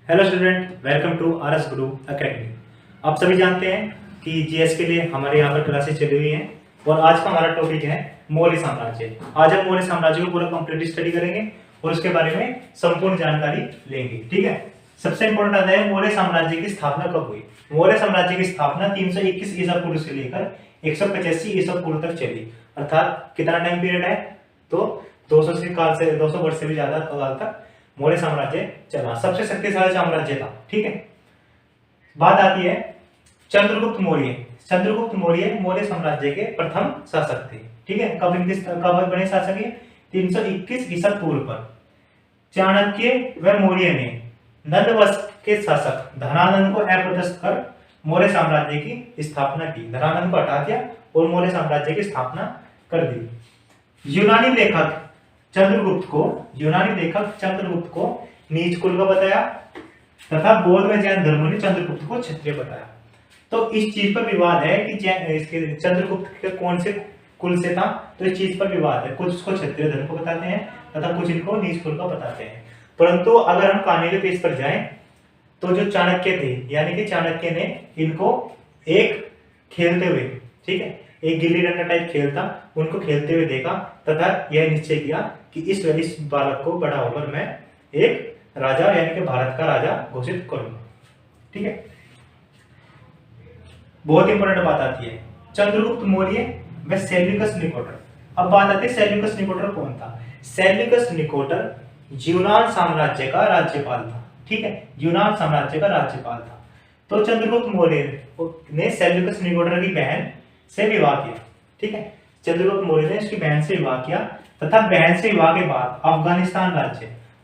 Hello student, welcome to RS Guru academy. आप सभी जानते हैं कि जीएस के लिए हमारे यहाँ पर क्लासेस चली हुई हैं और आज का हमारा टॉपिक है मौर्य साम्राज्य। आज हम मौर्य साम्राज्य को पूरा कंप्लीट स्टडी करेंगे और उसके बारे में संपूर्ण जानकारी लेंगे। ठीक है, सबसे इंपॉर्टेंट आता है मौर्य साम्राज्य की स्थापना कब हुई। मौर्य साम्राज्य की स्थापना 321 ईसा पूर्व से लेकर 185 ईसा पूर्व तक चली। अर्थात कितना टाइम पीरियड है, तो 200 वर्ष से भी ज्यादा काल तक मौर्य साम्राज्य चला। सबसे शक्तिशाली साम्राज्य था। ठीक है, बात आती है चंद्रगुप्त मौर्य। चंद्रगुप्त मौर्य मौर्य साम्राज्य के प्रथम शासक थे। ठीक है, कब बने शासक है? 321 ईसा पूर्व पर चाणक्य व मौर्य ने नंद वंश के शासक धनानंद को अपदस्थ कर मौर्य साम्राज्य की स्थापना की। धनानंद को हटा दिया और मौर्य साम्राज्य की स्थापना कर दी। यूनानी लेखक चंद्रगुप्त को नीच कुल का बताया तथा बौद्ध व जैन धर्मों ने चंद्रगुप्त को क्षत्रिय बताया। तो इस चीज पर विवाद है कि इसके चंद्रगुप्त के कौन से कुल से था, तो इस चीज पर विवाद है। कुछ इसको क्षत्रिय धर्म को बताते हैं तथा कुछ इनको नीच कुल का बताते हैं। परंतु अगर हम कहानी के पेज पर जाएं तो जो चाणक्य थे, यानी कि चाणक्य ने इनको एक खेलते हुए, ठीक है, एक गिल्ली डंडा टाइप खेल था, उनको खेलते हुए देखा तथा यह निश्चय किया कि इस बालक को बड़ा होकर मैं एक राजा यानी कि भारत का राजा घोषित करूंगा। ठीक है, बहुत इंपॉर्टेंट बात आती है चंद्रगुप्त मौर्य व सेल्यूकस निकोटर। अब बात आती है सेल्यूकस निकोटर कौन था। सेल्यूकस निकोटर यूनान साम्राज्य का राज्यपाल था। ठीक है, यूनान साम्राज्य का राज्यपाल था। तो चंद्रगुप्त मौर्य ने सेल्यूकस निकोटर की बहन से विवाह किया। ठीक है, चंद्रगुप्त मौर्य ने उसकी बहन से विवाह किया तथा बहन से विवाह के बाद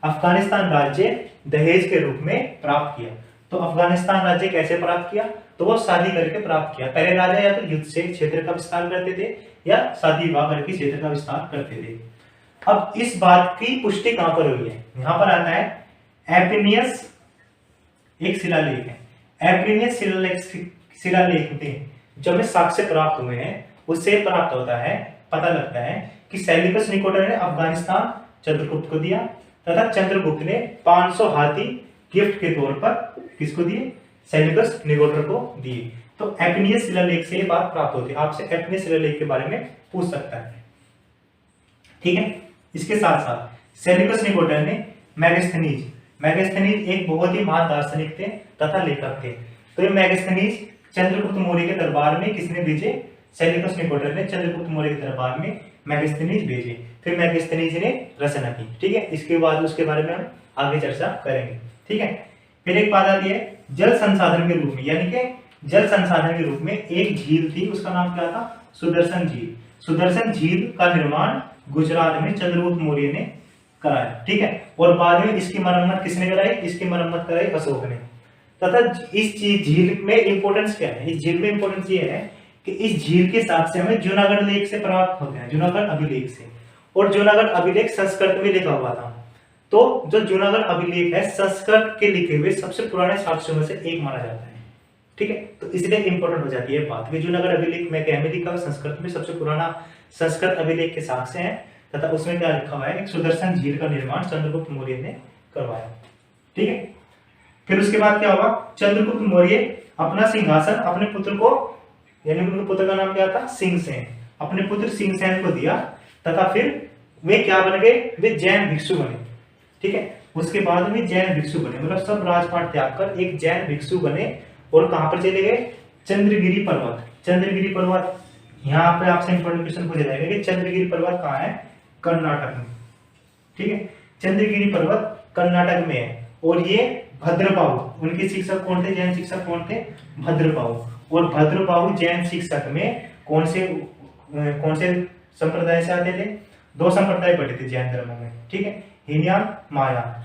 अफगानिस्तान राज्य दहेज के रूप में प्राप्त किया। तो अफगानिस्तान राज्य कैसे प्राप्त किया, तो वो शादी करके प्राप्त किया। पहले राजा या तो युद्ध से क्षेत्र का विस्तार करते थे या शादी विवाह करके क्षेत्र का विस्तार करते थे। अब इस बात की पुष्टि कहां पर हुई है, यहां पर आता है एपिनियस, एक शिलालेख है। एपिनियस शिलालेख में जो हमें साक्ष्य प्राप्त हुए हैं उससे प्राप्त होता है, पता लगता है कि सेल्यूकस निकोटर ने अफगानिस्तान चंद्रगुप्त को दिया तथा चंद्रगुप्त ने 500 हाथी गिफ्ट के तौर पर किसको दिए? सेल्यूकस निकोटर को दिए। तो एपिनियस शिलालेख से ये बात प्राप्त होती है। आपसे एपिनियस शिलालेख के बारे में पूछ सकता है। ठीक है, इसके साथ साथ सेल्यूकस निकोटर ने मैगस्थनीज एक बहुत ही महान दार्शनिक थे तथा लेखक थे। तो ये मैगस्थनीज चंद्रगुप्त मौर्य के दरबार में किसने भेजे? सेल्यूकस निकोटर ने चंद्रगुप्त मौर्य के दरबार में मैगस्थनीज भेजे। फिर मैगस्थनीज ने रचना की। ठीक है, इसके बाद उसके बारे में हम आगे चर्चा करेंगे। ठीक है, फिर एक बात आती है जल संसाधन के रूप में, यानी कि जल संसाधन के रूप में एक झील थी, उसका नाम क्या था? सुदर्शन झील। सुदर्शन झील का निर्माण गुजरात में चंद्रगुप्त मौर्य ने कराया। ठीक है, और बाद में इसकी मरम्मत किसने कराई? इसकी मरम्मत कराई अशोक ने। तथा इस झील में इंपॉर्टेंस क्या है? इस झील में इंपॉर्टेंस ये है कि इस झील के साक्ष्य हमें जूनागढ़ लेख से प्राप्त होते हैं, जूनागढ़ अभिलेख से। और जूनागढ़ अभिलेख संस्कृत में लिखा हुआ था। तो जो जूनागढ़ अभिलेख है संस्कृत के लिखे हुए सबसे पुराने साक्ष्यों में से एक माना जाता है। ठीक है, तो इसलिए इंपॉर्टेंट हो जाती है बात कि जूनागढ़ अभिलेख में क्या लिखा हुआ? संस्कृत में सबसे पुराना संस्कृत अभिलेख के साक्ष्य है तथा उसमें क्या लिखा हुआ है? एक सुदर्शन झील का निर्माण चंद्रगुप्त मौर्य ने करवाया। ठीक है, फिर उसके बाद क्या हुआ? चंद्रगुप्त मौर्य अपना सिंहासन अपने पुत्र को, यानी उनके पुत्र का नाम क्या था? सिंहसेन, अपने पुत्र सिंहसेन को दिया तथा फिर वे क्या बन गए? वे जैन भिक्षु बने। ठीक है, उसके बाद वे जैन भिक्षु बने, मतलब सब राजपाट त्याग कर एक जैन भिक्षु बने। और कहां पर चले गए? चंद्रगिरी पर्वत। चंद्रगिरी पर्वत, यहाँ पे आपसे इंपॉर्टेंट क्वेश्चन पूछा जाएगा कि चंद्रगिरी पर्वत कहाँ है? कर्नाटक में। ठीक है, चंद्रगिरी पर्वत कर्नाटक में है। और ये भद्रबाहु, उनके शिक्षक कौन थे? जैन शिक्षक कौन थे? भद्रबाहु। और भद्रबाहु जैन शिक्षक में कौन से संप्रदाय से आते थे? दो संप्रदाय पढ़े थे जैन धर्म में। ठीक है, हीनयान, महायान।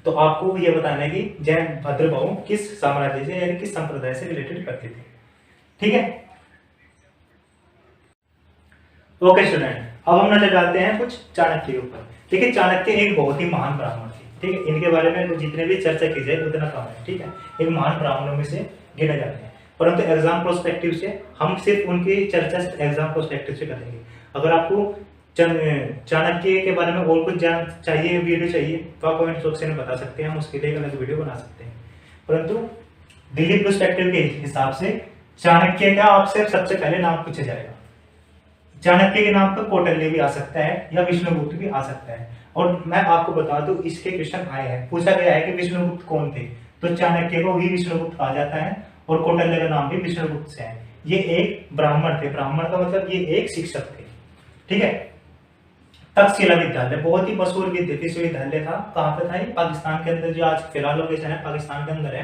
तो आपको यह बताना है कि जैन भद्रबाहु किस साम्राज्य से यानी किस संप्रदाय से रिलेटेड करते थे। ठीक है, ओके स्टूडेंट, अब हम नजर डालते हैं कुछ चाणक्य के ऊपर। देखिए, चाणक्य एक बहुत ही महान ब्राह्मण थे। ठीक है, इनके बारे में जितने भी चर्चा की जाए उतना कम है। ठीक है, एक महान ब्राह्मणों में से गिने जाते हैं, परंतु एग्जाम प्रोस्पेक्टिव से हम सिर्फ उनकी चर्चा एग्जाम प्रोस्पेक्टिव से करेंगे। अगर आपको चाणक्य के बारे में और कुछ जान चाहिए, वीडियो चाहिए तो आप कमेंट सेक्शन में बता सकते हैं, हम उसके लिए एक अलग वीडियो बना सकते हैं। परंतु दिल्ली पर्सपेक्टिव के हिसाब से चाणक्य का आपसे सबसे पहले नाम पूछा जाएगा। चाणक्य के नाम पर कौटिल्य भी आ सकता है या विष्णुगुप्त भी आ सकता है। और मैं आपको बता दूं, इसके क्वेश्चन आए हैं, पूछा गया है कि विष्णुगुप्त कौन थे, तो चाणक्य को भी विष्णुगुप्त कहा जाता है और कौटिल्य का नाम भी विष्णुगुप्त से है। ये एक ब्राह्मण थे, ब्राह्मण का मतलब ये एक शिक्षक थे, ठीक है। तक्षशिला विद्यालय बहुत ही मशहूर विश्वविद्यालय था। कहाँ पे था ये? पाकिस्तान के अंदर, जो आज फिलहाल लोकेशन है पाकिस्तान के अंदर है।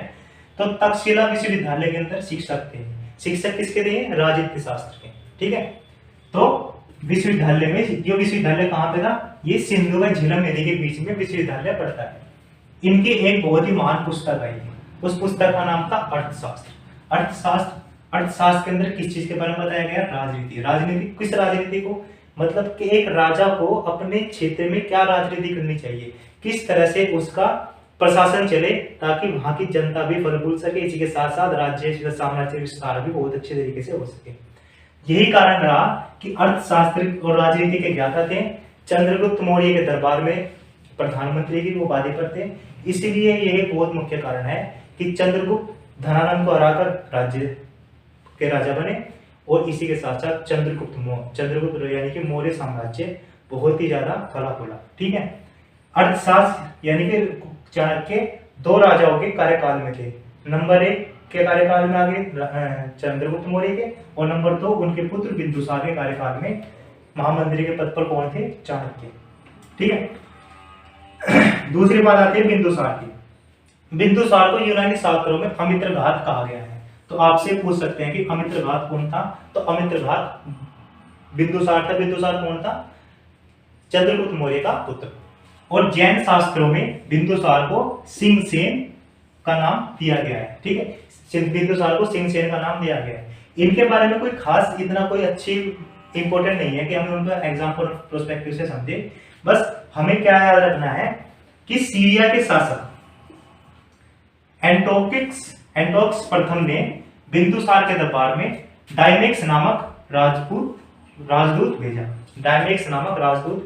तो तक्षशिला विश्वविद्यालय के अंदर शिक्षक थे। शिक्षक किसके थे? राजनीति शास्त्र के, ठीक है। तो विश्वविद्यालय में, जो विश्वविद्यालय कहाँ पे था? ये सिंधु व झेलम नदी के बीच में विश्वविद्यालय पड़ता है। इनकी एक बहुत ही महान पुस्तक आई, उस पुस्तक का नाम था अर्थशास्त्र। अर्थशास्त्र के अंदर किस चीज के बारे में बताया गया? राजनीति। राजनीति, किस राजनीति को? मतलब कि एक राजा को अपने क्षेत्र में क्या राजनीति करनी चाहिए, किस तरह से उसका प्रशासन चले ताकि वहां की जनता भी फल फूल सके, इसी के साथ साथ राज्य साम्राज्य विस्तार भी बहुत अच्छे तरीके से हो सके। यही कारण रहा कि अर्थशास्त्र और राजनीति के ज्ञाता थे। चंद्रगुप्त मौर्य के दरबार में प्रधानमंत्री की उपाधि पर थे, इसलिए यह बहुत मुख्य कारण है कि चंद्रगुप्त धनानंद को हराकर राज्य के राजा बने। और इसी के साथ साथ चंद्रगुप्त यानी कि मौर्य साम्राज्य बहुत ही ज्यादा फला फूला, ठीक है। अर्थशास्त्र यानी कि चाणक्य दो राजाओं के कार्यकाल में थे। नंबर 1 के कार्यकाल में आगे चंद्रगुप्त मौर्य के, और नंबर 2 उनके पुत्र बिंदुसार के कार्यकाल में महामंत्री के पद पर कौन थे? चाणक्य, ठीक है। दूसरी बात आती है बिंदुसार की। बिंदुसार को यूनानी शास्त्रों में अमित्रघात कहा गया है। तो आपसे पूछ सकते हैं कि अमित्रघात कौन था? तो अमित्रघात बिंदुसार था। बिंदुसार कौन था? चंद्रगुप्त मौर्य का पुत्र। और जैन शास्त्रों में बिंदुसार को सिंहसेन का नाम दिया गया है, ठीक है। बिंदुसार को सिंहसेन का नाम दिया गया है। इनके बारे में कोई खास इतना कोई अच्छी इंपॉर्टेंट नहीं है कि हम उनका एग्जाम्पल प्रोस्पेक्टिव से समझे। बस हमें क्या याद रखना है कि सीरिया के शासक एंटोक्स प्रथम ने बिंदुसार के दरबार में डायमेक्स नामक राजदूत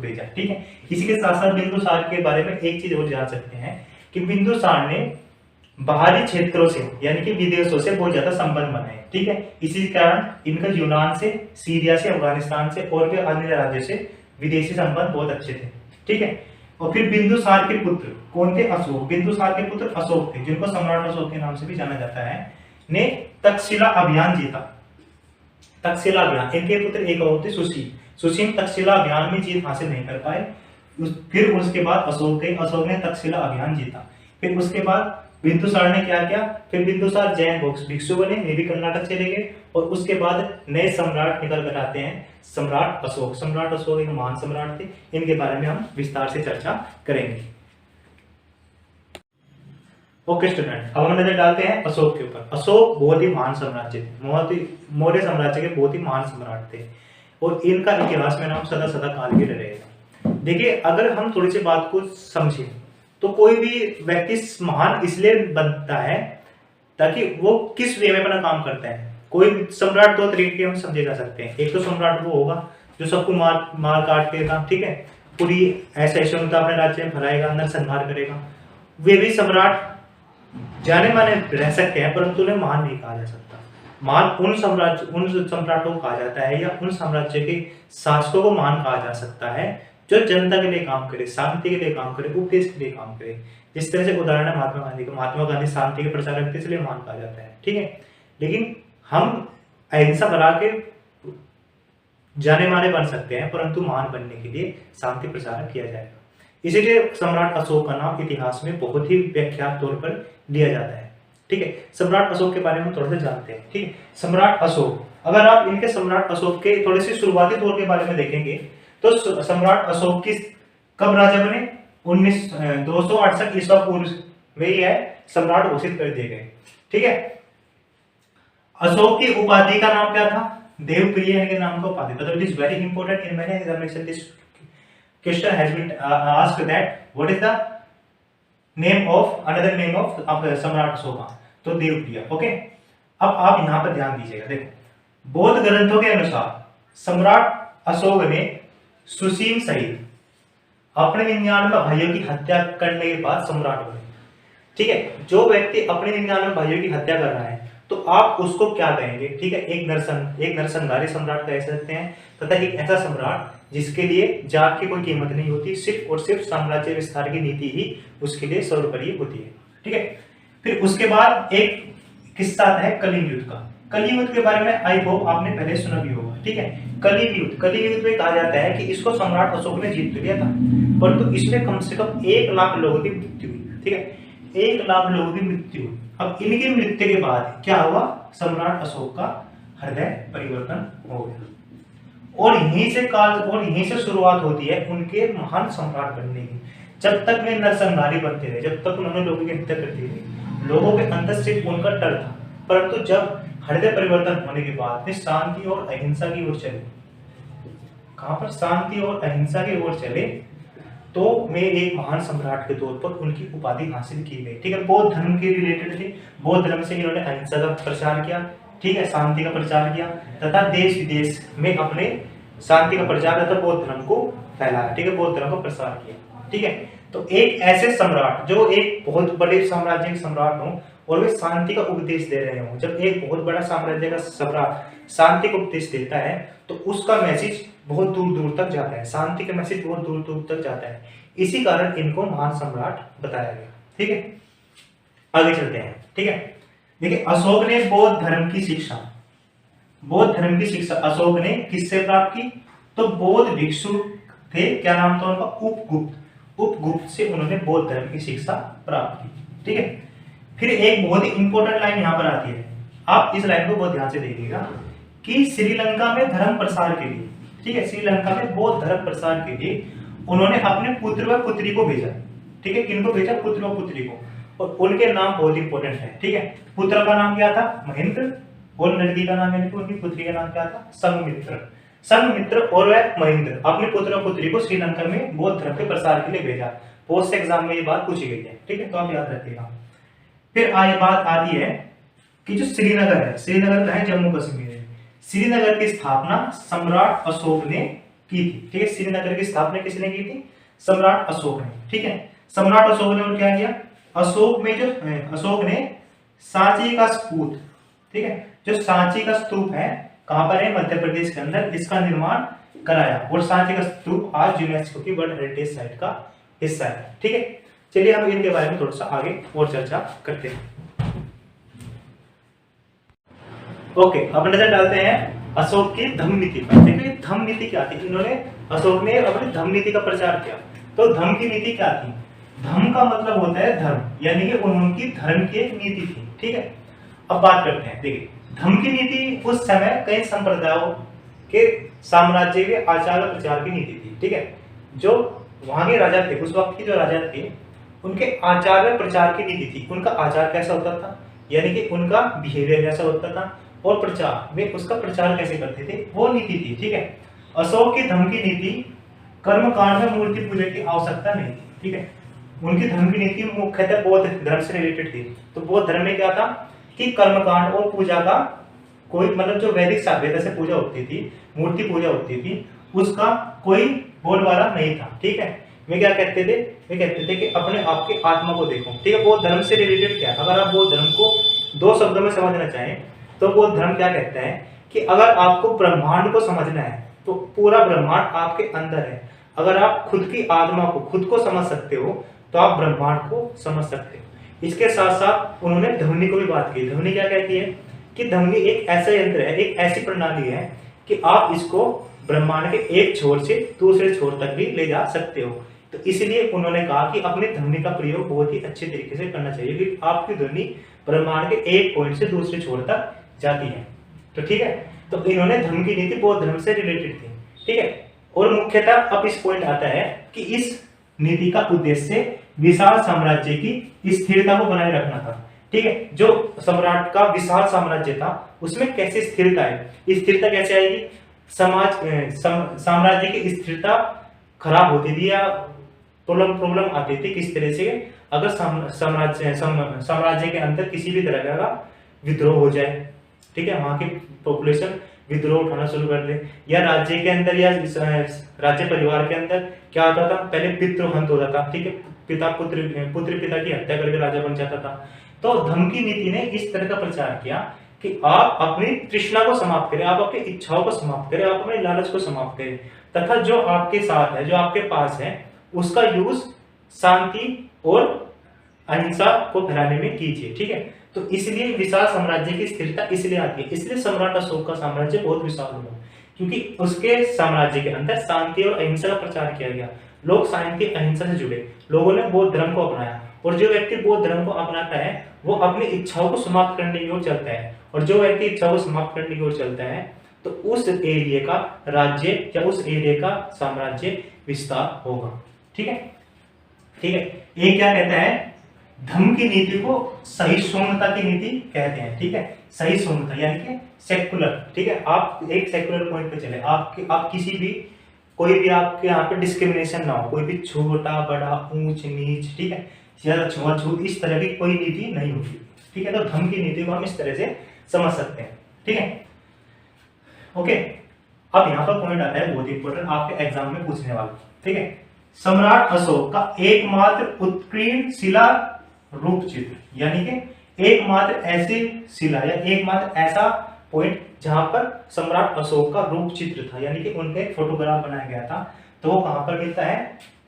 भेजा, ठीक है। इसी के साथ साथ बिंदुसार के बारे में एक चीज और जान सकते हैं कि बिंदुसार ने बाहरी क्षेत्रों से यानी कि विदेशों से बहुत ज्यादा संबंध बनाए, ठीक है। इसी कारण इनका यूनान से, सीरिया से, अफगानिस्तान से और भी अन्य राज्यों से विदेशी संबंध बहुत अच्छे थे, ठीक है। और फिर बिंदुसार के पुत्र कौन थे? अशोक। बिंदुसार के पुत्र अशोक थे, जिनको सम्राट अशोक के नाम से भी जाना जाता है, ने तक्षशिला अभियान जीता। तक्षशिला अभियान, इनके पुत्र एक और थे सुशील तक्षशिला अभियान में जीत हासिल नहीं कर पाए। फिर उसके बाद अशोक ने तक्षशिला अभियान जीता। फिर उसके बाद बिंदुसार ने क्या किया? फिर बिंदुसार जैन भिक्षु बने, ये भी कर्नाटक चले गए। और उसके बाद नए सम्राट निकल कर आते हैं, सम्राट अशोक। सम्राट अशोक एक महान सम्राट थे, इनके बारे में हम विस्तार से चर्चा करेंगे। ओके स्टूडेंट, अब हम नजर डालते हैं अशोक के ऊपर। अशोक बहुत ही महान साम्राज्य थे, मौर्य साम्राज्य के बहुत ही महान सम्राट थे और इनका इतिहास में नाम सदा सदा काल के रहेगा। देखिए, अगर हम थोड़ी सी बात को समझें तो कोई भी व्यक्ति महान इसलिए बनता है ताकि वो किस वे में अपना काम करता है। कोई सम्राट दो तरीके हम समझे जा सकते हैं। एक तो सम्राट वो होगा जो सबको मार काट देगा, ठीक है, पूरी ऐसा यशवंता अपने राज्य में फैलाएगा, नरसंहार करेगा। वे भी सम्राट जाने माने रह सकते हैं, परंतु उन्हें महान नहीं कहा जा सकता। महान उन सम्राटों को कहा जाता है या उन साम्राज्य के शासकों को महान कहा जा सकता है जो जनता के लिए काम करे, शांति के लिए काम करे, उपदेश के लिए काम करे। जिस तरह से उदाहरण है महात्मा गांधी का। महात्मा गांधी शांति के प्रचारक थे, इसलिए महान कहा जाता है, ठीक है। लेकिन हम अहिंसा बढ़ा के जाने माने बन सकते हैं, परंतु महान बनने के लिए शांति प्रचारक किया जाएगा। इसीलिए सम्राट अशोक का नाम इतिहास में बहुत ही व्याख्यात तौर पर लिया जाता है, ठीक है। सम्राट अशोक के बारे में थोड़ा सा जानते हैं, ठीक है। सम्राट अशोक, अगर आप इनके सम्राट अशोक के थोड़े से शुरुआती दौर के बारे में देखेंगे तो सम्राट अशोक की कब राजा बने? 268 ईसा पूर्व में ही है सम्राट घोषित कर दिए गए, ठीक है। अशोक की उपाधि का नाम क्या था? देवप्रिय के नाम का उपाधि था। तो it is very important in many examination this question has been asked that what is the name of another name of Samrat Ashok? तो देवप्रिय, ओके। अब आप यहां पर ध्यान दीजिएगा। देखो, बौद्ध ग्रंथों के अनुसार सम्राट अशोक ने सुसीम सहित अपने 99 भाइयों की हत्या करने के बाद सम्राट बने। ठीक है, जो व्यक्ति अपने 99 भाइयों की हत्या कर रहा है तो आप उसको क्या कहेंगे? ठीक है, एक नरसंहारी सम्राट कह सकते हैं, तथा एक ऐसा सम्राट जिसके लिए जात की कोई कीमत नहीं होती, सिर्फ और सिर्फ साम्राज्य विस्तार की नीति ही उसके लिए सर्वोपरि होती है। ठीक है, फिर उसके बाद एक किस्सा आता है कलिंग युद्ध का। कलिंग युद्ध के बारे में आई होप आपने पहले सुना भी होगा। ठीक है, कलिंग युद्ध में कहा जाता है कि इसको सम्राट अशोक ने जीत लिया था, परंतु इसमें कम से कम 1 लाख लोगों की मृत्यु हुई। ठीक है, 1 लाख लोगों की मृत्यु हुई। अब इनकी मृत्यु के बाद क्या हुआ? सम्राट अशोक का हृदय परिवर्तन हो गया, और यहीं से शुरुआत होती है उनके महान सम्राट बनने की। जब तक वे नरसंहारी बनते थे, जब तक उन्होंने लोगों की हत्या करती थी, लोगों के अंदर सिर्फ उनका डर था, परंतु जब हृदय परिवर्तन होने के बाद वे शांति और अहिंसा की ओर चले। कहां पर? शांति और अहिंसा की ओर चले, तो वे एक महान सम्राट के तौर पर उनकी उपाधि हासिल की गई। ठीक है, बौद्ध धर्म के रिलेटेड थे। बौद्ध धर्म से इन्होंने अहिंसा का प्रचार किया, ठीक है, शांति का प्रचार किया, तथा देश विदेश में अपने शांति का प्रचार तथा बौद्ध धर्म को फैलाया। ठीक है, बौद्ध धर्म का प्रसार किया। ठीक है, तो एक ऐसे सम्राट जो एक बहुत बड़े साम्राज्य के सम्राट हो और वे शांति का उपदेश दे रहे हो, जब एक बहुत बड़ा साम्राज्य का सम्राट शांति का उपदेश देता है तो उसका मैसेज बहुत दूर दूर तक जाता है, शांति का मैसेज बहुत दूर दूर तक जाता है। इसी कारण इनको महान सम्राट बताया गया। ठीक है, आगे चलते हैं। ठीक है, देखिए अशोक ने बौद्ध धर्म की शिक्षा अशोक ने किससे प्राप्त की? तो बौद्ध भिक्षु थे, क्या नाम था उनका? उपगुप्त से उन्होंने बौद्ध धर्म की शिक्षा प्राप्त की। ठीक है, फिर एक बहुत ही इंपॉर्टेंट लाइन यहाँ पर आती है, आप इस लाइन को बहुत ध्यान से देखिएगा कि श्रीलंका में धर्म प्रसार के लिए, ठीक है, श्रीलंका में बौद्ध धर्म प्रसार के लिए उन्होंने अपने पुत्र व पुत्री को भेजा। ठीक है, किनको भेजा? पुत्र व पुत्री को, और उनके नाम बहुत इंपॉर्टेंट है। ठीक है, पुत्र का नाम क्या था? महेंद्र, और लड़की का नाम यानी कि उनकी पुत्री का नाम क्या था? संघमित्र और वह महेंद्र अपने पुत्र और पुत्री को श्रीलंका में बौद्ध धर्म के प्रसार के लिए भेजा। पोस्ट एग्जाम में ये बात पूछी गई है। ठीक है, तो आप याद रखिएगा। फिर बात आती है कि जो श्रीनगर है, श्रीनगर है जम्मू कश्मीर है, श्रीनगर की स्थापना सम्राट अशोक ने की थी। ठीक है, श्रीनगर की स्थापना किसने की थी? सम्राट अशोक ने। ठीक है, सम्राट अशोक ने और क्या किया? अशोक ने सांची का स्तूप, ठीक है, जो सांची का स्तूप है, कहां पर है? मध्य प्रदेश के अंदर, इसका निर्माण कराया, और सांची का स्तूप आज यूनेस्को की वर्ल्ड हेरिटेज साइट का हिस्सा है। ठीक है, चलिए हम इनके बारे में थोड़ा सा आगे और चर्चा करते हैं। ओके, अब नजर डालते हैं अशोक की धम्म नीति पर। देखिए धम्म नीति क्या थी? इन्होंने अशोक ने अपनी धम्म नीति का प्रचार किया। तो धम्म की नीति क्या थी? धम्म का मतलब होता है धर्म, यानी कि उनकी धर्म की एक नीति थी। ठीक है, अब बात करते हैं। देखिए धम्म की नीति उस समय कई संप्रदायों के साम्राज्य के आचार और प्रचार की नीति थी। ठीक है, जो वहां के राजा थे, उस वक्त के जो राजा थे, उनके आचार और प्रचार की नीति थी। उनका आचार कैसा होता था, यानी कि उनका बिहेवियर कैसा होता था, और प्रचार, वे उसका प्रचार कैसे करते थे, वो नीति थी। ठीक है, अशोक की धम्म की नीति कर्म कांड में मूर्ति पूजा की आवश्यकता नहीं थी। ठीक है, उनकी धर्म की नीति मुख्यतः बौद्ध धर्म से रिलेटेड थी। तो बौद्ध धर्म में क्या था कि कर्मकांड और पूजा का कोई मतलब जो वैदिक सभ्यता से पूजा होती थी, मूर्ति पूजा होती थी, उसका कोई बोलबाला नहीं था। ठीक है, वे क्या कहते थे? वे कहते थे कि अपने आप की आत्मा को देखो। ठीक है, बौद्ध धर्म से रिलेटेड क्या है? अगर आप बौद्ध धर्म को 2 शब्दों में समझना चाहें तो बौद्ध धर्म क्या कहता है कि अगर आपको ब्रह्मांड को समझना है तो पूरा ब्रह्मांड आपके अंदर है। अगर आप खुद की आत्मा को, खुद को समझ सकते हो तो आप ब्रह्मांड को समझ सकते हो। इसके साथ साथ उन्होंने ध्वनि को भी बात की। ध्वनि क्या कहती है कि ध्वनि एक ऐसा यंत्र है, एक ऐसी प्रणाली है कि आप इसको ब्रह्मांड के एक छोर से दूसरे छोर तक भी ले जा सकते हो। तो इसलिए उन्होंने कहा कि अपनी ध्वनि का प्रयोग बहुत ही अच्छे तरीके से करना चाहिए कि आपकी ध्वनि ब्रह्मांड के एक पॉइंट से दूसरे छोर तक जाती है। तो ठीक है, तो इन्होंने धर्म की नीति बौद्ध धर्म से रिलेटेड थी। ठीक है, और मुख्यतः अब इस पॉइंट आता है कि इस नीति का उद्देश्य विशाल साम्राज्य की स्थिरता को बनाए रखना था। ठीक है, जो सम्राट का विशाल साम्राज्य था उसमें कैसे स्थिरता है, स्थिरता कैसे आएगी? साम्राज्य की स्थिरता खराब होती थी या प्रॉब्लम आती थी किस तरह से? अगर साम्राज्य के अंदर किसी भी तरह का विद्रोह हो जाए, ठीक है, वहां की पॉपुलेशन विद्रोह उठाना शुरू कर दे, या राज्य के अंदर या राज्य परिवार के अंदर क्या होता था, पहले पितृहंत होता था, ठीक है, पिता पुत्र पिता की हत्या करके राजा बन जाता था। तो धम्म की नीति ने इस तरह का प्रचार किया कि आप अपनी तृष्णा को समाप्त करें, आप अपनी इच्छाओं को समाप्त करें, आप अपने लालच को समाप्त करें, तथा जो आपके साथ है, जो आपके पास है, उसका यूज शांति और अहिंसा को फैलाने में कीजिए, ठीक है। तो इसलिए विशाल साम्राज्य की स्थिरता इसलिए आती है, इसलिए सम्राट अशोक का साम्राज्य बहुत विशाल हुआ, क्योंकि उसके साम्राज्य के अंदर शांति और अहिंसा का प्रचार किया गया। लोग शांति अहिंसा से जुड़े, लोगों ने बौद्ध धर्म को अपनाया, और जो व्यक्ति बौद्ध धर्म को अपनाता है वो अपनी इच्छाओं को समाप्त करने की ओर चलता है, और जो व्यक्ति इच्छाओं को समाप्त करने की ओर चलता है तो उस एरिया का राज्य या उस एरिया का साम्राज्य विस्तार होगा, ठीक है। ठीक है, ये क्या कहता है, धम्म की नीति को सहिष्णुता की नीति कहते हैं, ठीक है। सहिष्णुता यानी कि सेकुलर, ठीक है। आप एक सेकुलर पॉइंट पे चले, आप किसी भी कोई भी आपके यहाँ पे डिस्क्रिमिनेशन ना हो, कोई भी छोटा बड़ा ऊंच नीच, ठीक है, या छुआछूत, इस तरह की कोई नीति नहीं होगी, ठीक है। तो धम्म की नीति को हम इस तरह से समझ सकते हैं, ठीक है। ओके, अब यहाँ पर पॉइंट आता है बहुत इंपॉर्टेंट, आपके एग्जाम में पूछने वाला, ठीक है। सम्राट अशोक का एकमात्र उत्कीर्ण शिला रूप चित्र, यानी कि एकमात्र ऐसी शिला या एकमात्र ऐसा पॉइंट जहां पर सम्राट अशोक का रूप चित्र था, यानी कि उनका एक फोटोग्राफ बनाया गया था, तो वो कहां पर मिलता है,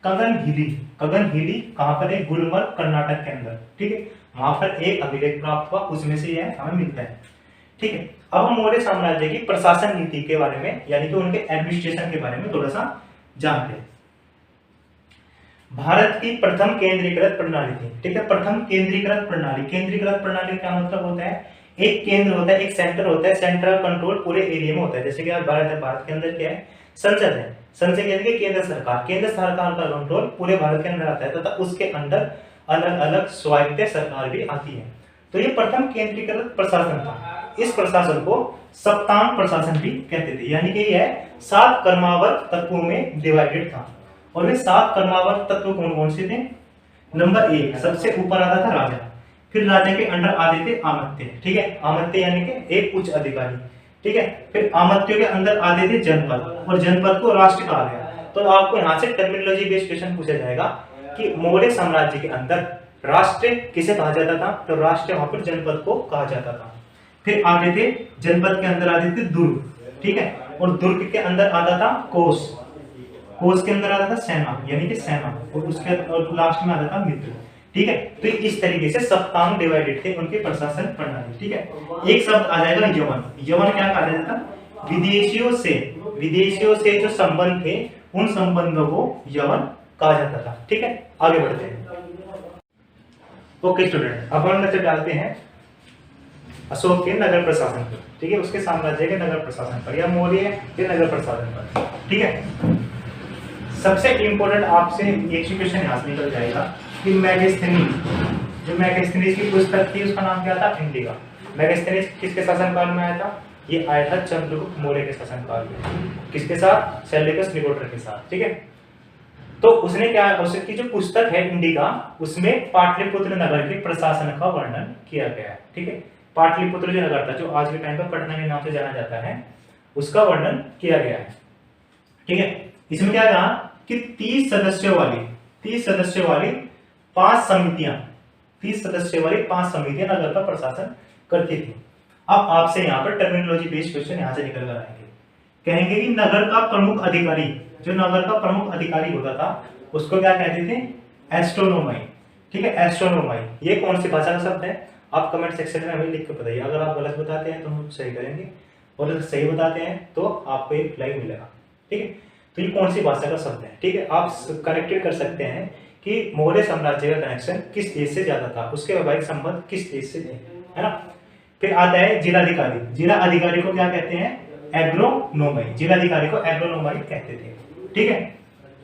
कगनहिली। कगनहिली कहां पर है, गुलमर्ग कर्नाटक के अंदर, ठीक है। वहां पर एक अभिलेख प्राप्त हुआ, उसमें से यह हमें मिलता है, ठीक है। अब हम मौर्य साम्राज्य की प्रशासन नीति के बारे में, यानी कि उनके एडमिनिस्ट्रेशन के बारे में थोड़ा सा जानते हैं। भारत की प्रथम केंद्रीकृत प्रणाली थी, ठीक है। प्रथम केंद्रीकृत प्रणाली, केंद्रीकृत प्रणाली का मतलब होता है एक केंद्र होता है, एक सेंटर होता है, सेंट्रल कंट्रोल पूरे एरिया में होता है। जैसे कि आज भारत है, भारत के अंदर क्या है, संसद है, संसद यानी कि केंद्र सरकार, केंद्र सरकार का कंट्रोल पूरे भारत के अंदर आता है, तथा उसके अंदर अलग अलग स्वायत्त सरकार भी आती है। तो ये प्रथम केंद्रीकृत प्रशासन था। इस प्रशासन को सप्तांग प्रशासन भी कहते थे, यानी कि यह 7 कर्मावर्त तत्वों में डिवाइडेड था। और वे 7 कर्मावर्त तत्व कौन कौन से थे, नंबर 1 सबसे ऊपर आता था राजा, फिर राजा के अंडर आते थे आमत्य, ठीक है। आमत्य यानी कि एक उच्च अधिकारी, ठीक है। फिर आमत्यों के अंदर आते थे जनपद, और जनपद को राष्ट्र कहा गया। तो आपको यहाँ से टर्मिनोलॉजी बेस्ड क्वेश्चन पूछा जाएगा कि मौर्य साम्राज्य के अंदर राष्ट्र किसे कहा जाता था, तो राष्ट्र वहां पर जनपद को कहा जाता था। फिर आते थे जनपद के अंदर आते थे दुर्ग, ठीक है, और दुर्ग के अंदर आता था कोष, कोष के अंदर आता था सेना, यानी कि सेना, और उसके और लास्ट में आता था मित्र, ठीक है। तो इस तरीके से सप्तांग डिवाइडेड थे उनके प्रशासन प्रणाली, ठीक है। एक शब्द आ जाएगा यवन। यवन क्या कहा जाता था, विदेशियों से जो संबंध थे उन संबंधों को यवन कहा जाता था, ठीक है। आगे बढ़ते हैं। ओके स्टूडेंट, अब हम नजर डालते हैं अशोक के नगर प्रशासन पर, ठीक है, उसके साम्राज्य के नगर प्रशासन पर, या मौर्य के नगर प्रशासन पर, ठीक है। सबसे इंपॉर्टेंट आपसे एक क्वेश्चन यहाँ से निकल जाएगा कि मैगस्थनीज, जो मैगस्थनीज की पुस्तक थी उसका नाम क्या था, इंडिका। मैगस्थनीज किसके शासनकाल में आया था, ये आया था चंद्रगुप्त मौर्य के शासनकाल में, किसके साथ, सेल्यूकस निकोटर के साथ, ठीक है। तो उसने क्या, उसकी जो पुस्तक है इंडिका, उसमें पाटलिपुत्र नगर के प्रशासन का वर्णन किया गया है, ठीक है। पाटलिपुत्र जो नगर था, जो आज के टाइम पर पटना के नाम से जाना जाता है, उसका वर्णन किया गया है, ठीक है। इसमें क्या कहा कि 30 सदस्यों वाली 5 समितियां, 30 सदस्यों वाली 5 समितियां नगर का प्रशासन करती थी। अब आपसे यहाँ पर टर्मिनोलॉजी बेस्ड क्वेश्चन यहाँ से निकल कर आएंगे, कहेंगे कि नगर का प्रमुख अधिकारी, जो नगर का प्रमुख अधिकारी होता था उसको क्या कहते थे, एस्ट्रोनोमाई, ठीक है। एस्ट्रोनोमाई ये कौन सी भाषा का शब्द है, आप कमेंट सेक्शन में हमें लिख कर बताइए। अगर आप गलत बताते हैं तो हम सही करेंगे, और अगर सही बताते हैं तो आपको एक फ्लैग मिलेगा, ठीक है। तो ये कौन सी भाषा का शब्द है, ठीक है। आप कनेक्टेड कर सकते हैं कि मौर्य साम्राज्य का कनेक्शन किस देश से ज्यादा था, उसके वैवाहिक संबंध किस देश से थे, है ना। फिर आता है जिलाधिकारी। जिला अधिकारी को क्या कहते हैं, एग्रोनोमाई। जिलाधिकारी को एग्रोनोमाई कहते थे, ठीक है।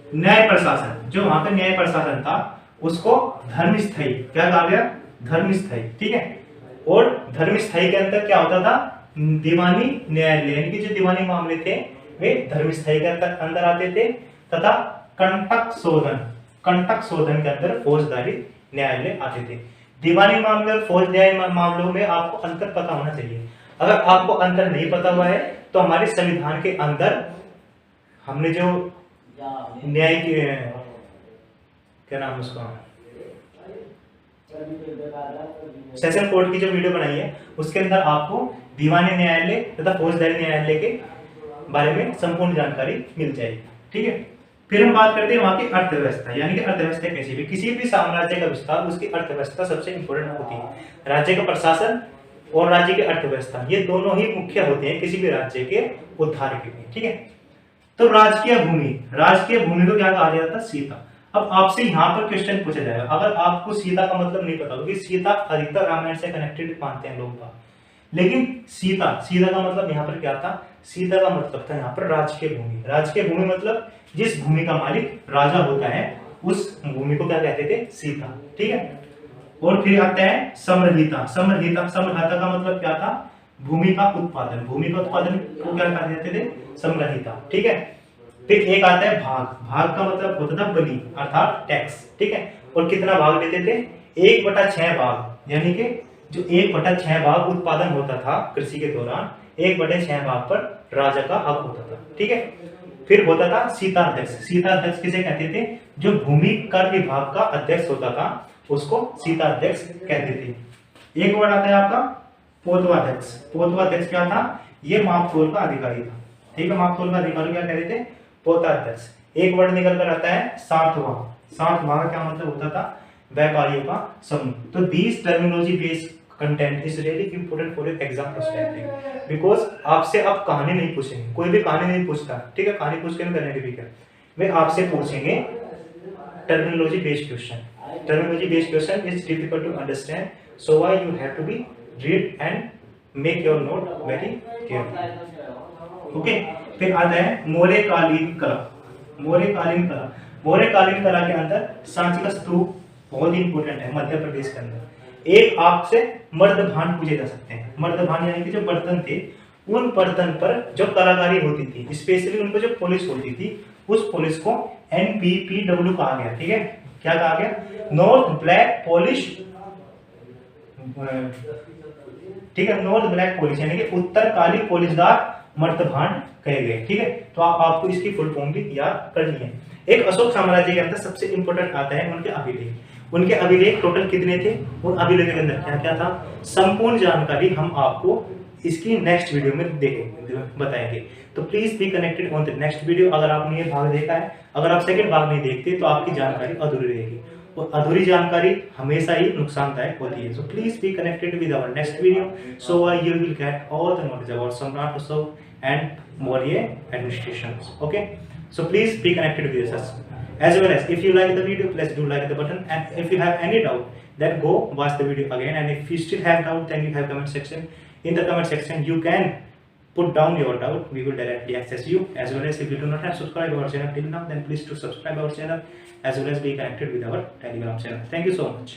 न्याय प्रशासन, जो वहां का न्याय प्रशासन था उसको धर्मस्थायी क्या कहा गया, धर्मस्थायी, ठीक है। और धर्मस्थायी के अंदर क्या होता था, दीवानी न्यायालय, यानी कि जो दीवानी मामले थे वे धर्मस्थायी के अंदर आते थे, तथा कंटक शोधन के अंदर फौजदारी न्यायालय आते थे। दीवानी मामले और फौजदारी मामलों में आपको अंतर पता होना चाहिए। अगर आपको अंतर नहीं पता हुआ है तो हमारे संविधान के अंदर हमने जो न्याय के क्या नाम उसका सेशन कोर्ट की जो वीडियो बनाई है उसके अंदर आपको दीवानी न्यायालय तथा फौजदारी न्यायालय के बारे में संपूर्ण जानकारी मिल जाएगी। ठीक है, फिर हम बात करते हैं वहां की अर्थव्यवस्था, यानी कि अर्थव्यवस्था कैसी भी किसी भी साम्राज्य का विस्तार उसकी अर्थव्यवस्था सबसे इंपॉर्टेंट होती है। राज्य का प्रशासन और राज्य की अर्थव्यवस्था ये दोनों ही मुख्य होते हैं किसी भी राज्य के उद्धार के लिए। ठीक है, तो राजकीय भूमि को क्या कहा जाता है? सीता। अब आपसे यहाँ पर क्वेश्चन पूछा जाएगा, अगर आपको सीता का मतलब नहीं पता, क्योंकि सीता अधिकतर रामायण से कनेक्टेड मानते हैं लोग, लेकिन सीता का मतलब यहाँ पर क्या था? सीता का मतलब था यहाँ पर राजकीय भूमि मतलब जिस भूमि का मालिक राजा होता है उस भूमि को क्या कहते थे? सीता। ठीक है, और फिर आता है समरहिता का मतलब क्या था? भूमि का उत्पादन को क्या कहते थे? समरहिता। ठीक है, फिर एक आता है भाग का मतलब होता था बलि अर्थात टैक्स। ठीक है, और कितना भाग लेते थे? 1/6 भाग, यानी कि जो 1/6 भाग उत्पादन होता था कृषि के दौरान 1/6 भाग पर राजा का हक होता था। ठीक है, फिर होता था सीताध्यक्ष किसे कहते थे? जो भूमि कर विभाग का अध्यक्ष होता था उसको सीताध्यक्ष कहते थे। एक वर्ड आता है आपका पोतवाध्यक्ष क्या था? ये मापतोल का अधिकारी था। ठीक है, मापतोल का अधिकारी क्या कहते थे? पोताध्यक्ष। एक वर्ड निकल कर आता है सातवां का क्या मतलब होता था? व्यापारियों का समूह। तो this terminology based content is really important for exam perspective, because आपसे अब कहानी नहीं पूछेंगे, कोई भी कहानी नहीं पूछता। ठीक है, कहानी पूछ के नहीं करने के, वे आपसे पूछेंगे terminology based question is difficult to understand, so why you have to be read and make your note very careful. Okay, फिर आता है मौर्यकालीन कला के अंदर सांची का स्तूप बहुत ही इंपॉर्टेंट है मध्य प्रदेश के अंदर। एक आपसे मर्दभांड पूछे जा सकते हैं। मर्दभांड यानी कि जो बर्तन थे, उन बर्तन पर जो कलाकारी होती थी, स्पेशली उनको जो पॉलिश होती थी, उस पॉलिश को NBPW कहा गया। ठीक है, क्या कहा गया? North black polish. ठीक है, नॉर्थ ब्लैक पॉलिश यानी कि उत्तर काली पॉलिशदार मर्दभांड कहे गए। ठीक है, तो आपको इसकी फुल फॉर्म भी याद करनी है। एक अशोक साम्राज्य के अंदर सबसे इंपॉर्टेंट आता है उनके अभिलेख टोटल कितने थे, उन अभिलेख के अंदर क्या क्या था, संपूर्ण जानकारी हम आपको इसकी नेक्स्ट वीडियो में बताएंगे। तो please be connected on the next video. अगर आपने ये भाग देखा है, अगर आप सेकंड भाग नहीं देखते तो आपकी जानकारी अधूरी रहेगी, और अधूरी जानकारी हमेशा ही नुकसानदायक होती है। So please be connected with our next video, so you will get all the knowledge about Samrat Ashok and Maurya administrations. Okay, so please be connected with us, as well as if you like the video, please do like the button, and if you have any doubt, then go watch the video again, and if you still have doubt, then you have comment section. In the comment section you can put down your doubt, we will directly access you. As well as if you do not have subscribed our channel till now, then please do subscribe our channel, as well as be connected with our Telegram channel. Thank you so much.